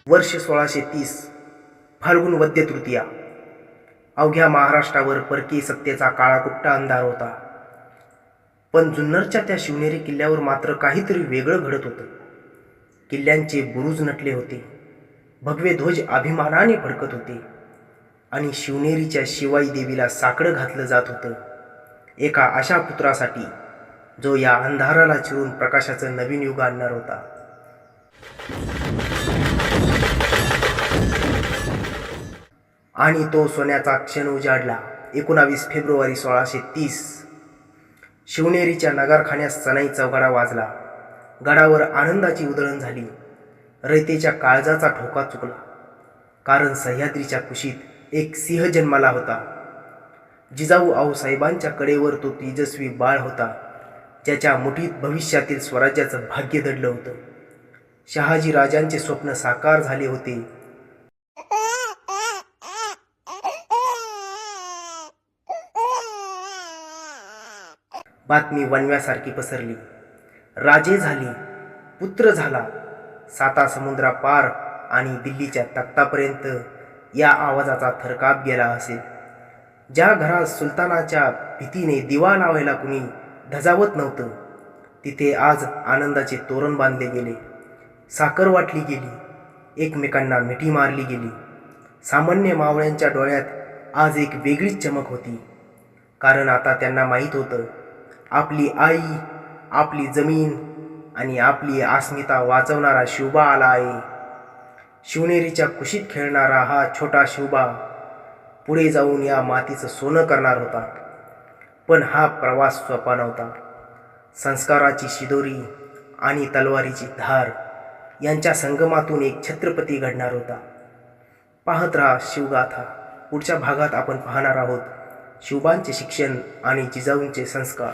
वर्ष 1630 फाल्गुन वद्य तृतीया. अवघ्या महाराष्ट्रावर परकीय सत्तेचा काळाकुट्टा अंधार होता. पण जुन्नरच्या त्या शिवनेरी किल्ल्यावर मात्र काहीतरी वेगळं घडत होतं. किल्ल्यांचे बुरुज नटले होते, भगवे ध्वज अभिमानाने फडकत होते आणि शिवनेरीच्या शिवाई देवीला साकडं घातलं जात होतं, एका अशा पुत्रासाठी जो या अंधाराला चिरून प्रकाशाचं नवीन युग आणणार होता. आणि तो सोन्याचा क्षण उजाडला. 19 फेब्रुवारी 1630 शिवनेरीच्या नगारखान्यात सनई चौघडा वाजला. गडावर आनंदाची उधळण झाली. रयतेच्या काळजाचा ठोका चुकला, कारण सह्याद्रीच्या कुशीत एक सिंह जन्माला होता. जिजाऊ आऊसाहेबांच्या कडेवर तो तेजस्वी बाळ होता, ज्याच्या मुठीत भविष्यातील स्वराज्याचं भाग्य दडलं होतं. शहाजी राजांचे स्वप्न साकार झाले होते. बातमी वणव्यासारखी पसरली. राजे झाले, पुत्र झाला. 7 समुद्रापार आणि दिल्लीच्या तख्तापर्यंत या आवाजाचा थरकाप गेला असेल. ज्या घरात सुलतानाच्या भीतीने दिवा लावायला कुणी धजावत नव्हतं, तिथे आज आनंदाचे तोरण बांधले गेले, साखर वाटली गेली, एकमेकांना मिठी मारली गेली. सामान्य मावळ्यांच्या डोळ्यात आज एक वेगळीच चमक होती, कारण आता त्यांना माहीत होतं, आपली आई, आपली जमीन आणि आपली अस्मिता वाचवणारा शिवबा आला आहे. शिवनेरीच्या कुशीत खेळणारा हा छोटा शिवबा पुढे जाऊन या मातीचं सोनं करणार होता. पण हा प्रवास सोपा नव्हता. संस्काराची शिदोरी आणि तलवारीची धार यांच्या संगमातून एक छत्रपती घडणार होता. पाहत राहा शिवगाथा. पुढच्या भागात आपण पाहणार आहोत शिवबांचे शिक्षण आणि जिजाऊंचे संस्कार.